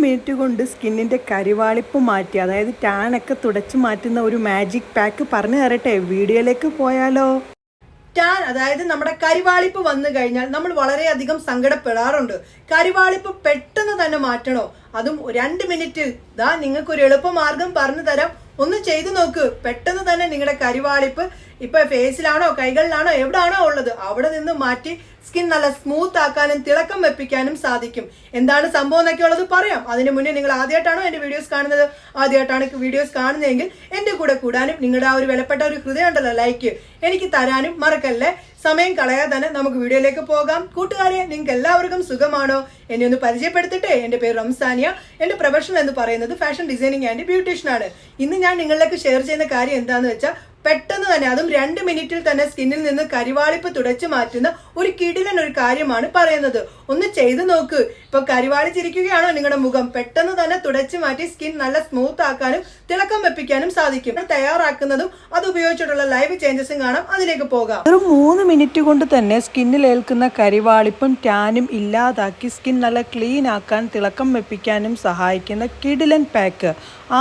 Minute കൊണ്ട് സ്കിന്നിൻ്റെ കരിവാളിപ്പ് മാറ്റി, അതായത് ടാനൊക്കെ തുടച്ച് മാറ്റുന്ന ഒരു മാജിക് പാക്ക് പറഞ്ഞു തരട്ടെ. വീഡിയോയിലേക്ക് പോയാലോ? ടാൻ അതായത് നമ്മുടെ കരിവാളിപ്പ് വന്നു കഴിഞ്ഞാൽ നമ്മൾ വളരെയധികം സങ്കടപ്പെടാറുണ്ട്. കരിവാളിപ്പ് പെട്ടെന്ന് തന്നെ മാറ്റണോ, അതും 2 മിനിറ്റ്. നിങ്ങൾക്കൊരു എളുപ്പമാർഗം പറഞ്ഞു തരാം, ഒന്ന് ചെയ്തു നോക്ക്. പെട്ടെന്ന് തന്നെ നിങ്ങളുടെ കരിവാളിപ്പ് ഇപ്പൊ ഫേസിലാണോ കൈകളിലാണോ എവിടാണോ ഉള്ളത് അവിടെ നിന്ന് മാറ്റി സ്കിൻ നല്ല സ്മൂത്ത് ആക്കാനും തിളക്കം വെപ്പിക്കാനും സാധിക്കും. എന്താണ് സംഭവം എന്നൊക്കെ ഉള്ളത് പറയാം. അതിന് മുന്നേ നിങ്ങൾ ആദ്യമായിട്ടാണോ എന്റെ വീഡിയോസ് കാണുന്നത്, ആദ്യമായിട്ടാണ് വീഡിയോസ് കാണുന്നതെങ്കിൽ എന്റെ കൂടെ കൂടാനും നിങ്ങളുടെ ആ ഒരു വിലപ്പെട്ട ഒരു ഹൃദയം ഉണ്ടല്ലോ ലൈക്ക് എനിക്ക് തരാനും മറക്കല്ലേ. സമയം കളയാതെ തന്നെ നമുക്ക് വീഡിയോയിലേക്ക് പോകാം. കൂട്ടുകാരെ, നിങ്ങൾക്ക് എല്ലാവർക്കും സുഖമാണോ? എന്നെ ഒന്ന് പരിചയപ്പെടുത്തിട്ടെ. എന്റെ പേര് റംസാനിയ. എന്റെ പ്രൊഫഷൻ എന്ന് പറയുന്നത് ഫാഷൻ ഡിസൈനിങ് ആൻഡ് ബ്യൂട്ടീഷ്യൻ ആണ്. ഇന്ന് ഞാൻ നിങ്ങളിലേക്ക് ഷെയർ ചെയ്യുന്ന കാര്യം എന്താന്ന് വെച്ചാൽ പെട്ടെന്ന് തന്നെ, അതും 2 മിനിറ്റിൽ തന്നെ സ്കിന്നിൽ നിന്ന് കരിവാളിപ്പ് തുടച്ചു മാറ്റുന്ന ഒരു കിടിലൻ ഒരു കാര്യമാണ് പറയുന്നത്. ഒന്ന് ചെയ്തു നോക്ക്. ഇപ്പൊ കരിവാളിച്ചിരിക്കുകയാണോ നിങ്ങളുടെ മുഖം, പെട്ടെന്ന് തന്നെ തുടച്ചു മാറ്റി സ്കിൻ നല്ല സ്മൂത്ത് ആക്കാനും തിളക്കം വെപ്പിക്കാനും സാധിക്കും. തയ്യാറാക്കുന്നതും അത് ഉപയോഗിച്ചിട്ടുള്ള ലൈവ് ചേഞ്ചസും കാണാം. അതിലേക്ക് പോകാം. ഒരു 3 മിനിറ്റ് കൊണ്ട് തന്നെ സ്കിന്നിൽ ഏൽക്കുന്ന കരിവാളിപ്പും ടാനും ഇല്ലാതാക്കി സ്കിൻ നല്ല ക്ലീൻ ആക്കാൻ തിളക്കം വെപ്പിക്കാനും സഹായിക്കുന്ന കിടിലൻ പാക്ക്.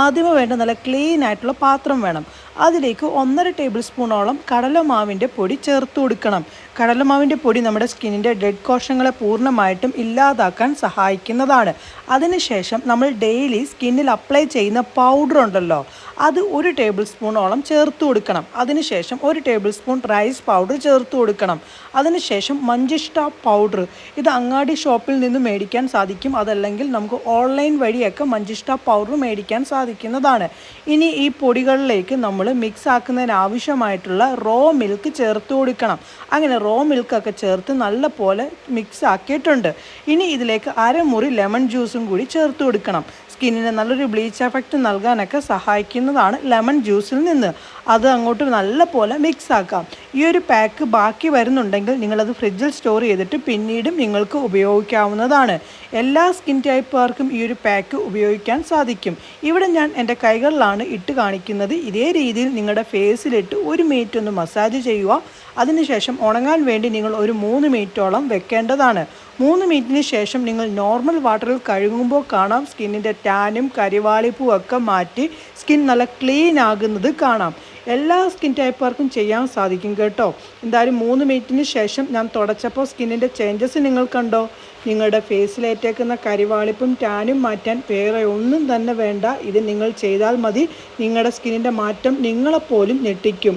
ആദ്യമേ വേണ്ട നല്ല ക്ലീൻ ആയിട്ടുള്ള പാത്രം വേണം. അതിലേക്ക് 1.5 ടേബിൾ സ്പൂണോളം കടലമാവിൻ്റെ പൊടി ചേർത്ത് കൊടുക്കണം. കടലമാവിൻ്റെ പൊടി നമ്മുടെ സ്കിന്നിൻ്റെ ഡെഡ് കോശങ്ങളെ പൂർണ്ണമായിട്ടും ഇല്ലാതാക്കാൻ സഹായിക്കുന്നതാണ്. അതിനുശേഷം നമ്മൾ ഡെയിലി സ്കിന്നിൽ അപ്ലൈ ചെയ്യുന്ന പൗഡർ ഉണ്ടല്ലോ, അത് 1 ടേബിൾ സ്പൂണോളം ചേർത്ത് കൊടുക്കണം. അതിനുശേഷം 1 ടേബിൾ സ്പൂൺ റൈസ് പൗഡർ ചേർത്ത് കൊടുക്കണം. അതിനുശേഷം മഞ്ചിഷ്ട പൗഡർ, ഇത് അങ്ങാടി ഷോപ്പിൽ നിന്ന് മേടിക്കാൻ സാധിക്കും. അതല്ലെങ്കിൽ നമുക്ക് ഓൺലൈൻ വഴിയൊക്കെ മഞ്ചിഷ്ട പൗഡർ മേടിക്കാൻ സാധിക്കുന്നതാണ്. ഇനി ഈ പൊടികളിലേക്ക് നമ്മൾ മിക്സ് ആക്കുന്നതിന് ആവശ്യമായിട്ടുള്ള റോ മിൽക്ക് ചേർത്ത് കൊടുക്കണം. അങ്ങനെ റോ മിൽക്കൊക്കെ ചേർത്ത് നല്ല പോലെ മിക്സ് ആക്കിയിട്ടുണ്ട്. ഇനി ഇതിലേക്ക് 1/2 മുറി ലെമൺ ജ്യൂസും കൂടി ചേർത്ത് കൊടുക്കണം. സ്കിന്നിന് നല്ലൊരു ബ്ലീച്ച് എഫക്റ്റ് നൽകാനൊക്കെ സഹായിക്കുന്നതാണ് ലെമൺ ജ്യൂസിൽ നിന്ന്. അത് അങ്ങോട്ട് നല്ല പോലെ മിക്സ് ആക്കാം. ഈ ഒരു പാക്ക് ബാക്കി വരുന്നുണ്ടെങ്കിൽ നിങ്ങളത് ഫ്രിഡ്ജിൽ സ്റ്റോർ ചെയ്തിട്ട് പിന്നീടും നിങ്ങൾക്ക് ഉപയോഗിക്കാവുന്നതാണ്. എല്ലാ സ്കിൻ ടൈപ്പുകാർക്കും ഈ ഒരു പാക്ക് ഉപയോഗിക്കാൻ സാധിക്കും. ഇവിടെ ഞാൻ എൻ്റെ കൈകളിലാണ് ഇട്ട് കാണിക്കുന്നത്. ഇതേ രീതിയിൽ നിങ്ങളുടെ ഫേസിലിട്ട് 1 മിനിറ്റ് ഒന്ന് മസാജ് ചെയ്യുക. അതിനുശേഷം ഉണങ്ങാൻ വേണ്ടി നിങ്ങൾ ഒരു 3 മിനിറ്റോളം വെക്കേണ്ടതാണ്. 3 മിനിറ്റിന് ശേഷം നിങ്ങൾ നോർമൽ വാട്ടറിൽ കഴുകുമ്പോൾ കാണാം സ്കിന്നിൻ്റെ ടാനും കരിവാളിപ്പും ഒക്കെ മാറ്റി സ്കിൻ നല്ല ക്ലീൻ ആകുന്നത് കാണാം. എല്ലാ സ്കിൻ ടൈപ്പുകാർക്കും ചെയ്യാൻ സാധിക്കും കേട്ടോ. എന്തായാലും 3 മിനിറ്റിന് ശേഷം ഞാൻ തുടച്ചപ്പോൾ സ്കിന്നിൻ്റെ ചേഞ്ചസ് നിങ്ങൾ കണ്ടോ? നിങ്ങളുടെ ഫേസിലേറ്റേക്കുന്ന കരിവാളിപ്പും ടാനും മാറ്റാൻ വേറെ ഒന്നും തന്നെ വേണ്ട. ഇത് നിങ്ങൾ ചെയ്താൽ മതി. നിങ്ങളുടെ സ്കിന്നിൻ്റെ മാറ്റം നിങ്ങളെപ്പോലും ഞെട്ടിക്കും.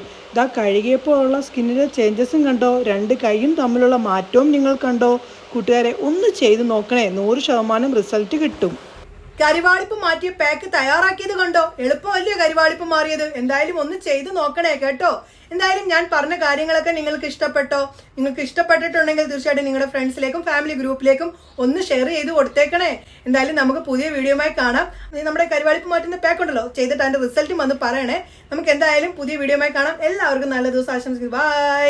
കഴുകിയപ്പോൾ ഉള്ള സ്കിന്നിൻ്റെ ചേഞ്ചസും കണ്ടോ? 2 കൈയും തമ്മിലുള്ള മാറ്റവും നിങ്ങൾ കണ്ടോ? കൂട്ടുകാരെ, ഒന്ന് ചെയ്ത് നോക്കണേ, 100% റിസൾട്ട് കിട്ടും. കരിവാളിപ്പ് മാറ്റിയ പാക്ക് തയ്യാറാക്കിയത് കണ്ടോ? എളുപ്പമല്ലേ കരിവാളിപ്പ് മാറിയത്? എന്തായാലും ഒന്ന് ചെയ്ത് നോക്കണേ കേട്ടോ. എന്തായാലും ഞാൻ പറഞ്ഞ കാര്യങ്ങളൊക്കെ നിങ്ങൾക്ക് ഇഷ്ടപ്പെട്ടോ? നിങ്ങൾക്ക് ഇഷ്ടപ്പെട്ടിട്ടുണ്ടെങ്കിൽ തീർച്ചയായിട്ടും നിങ്ങളുടെ ഫ്രണ്ട്സിലേക്കും ഫാമിലി ഗ്രൂപ്പിലേക്കും ഒന്ന് ഷെയർ ചെയ്ത് കൊടുത്തേക്കണേ. എന്തായാലും നമുക്ക് പുതിയ വീഡിയോയുമായി കാണാം. നമ്മുടെ കരിവാളിപ്പ് മാറ്റുന്ന പാക്ക് ഉണ്ടല്ലോ, ചെയ്തിട്ട് അതിന്റെ റിസൾട്ടും വന്ന് പറയണേ. നമുക്ക് എന്തായാലും പുതിയ വീഡിയോയുമായി കാണാം. എല്ലാവർക്കും നല്ല ദിവസം ആശംസിക്കുന്നു. ബൈ.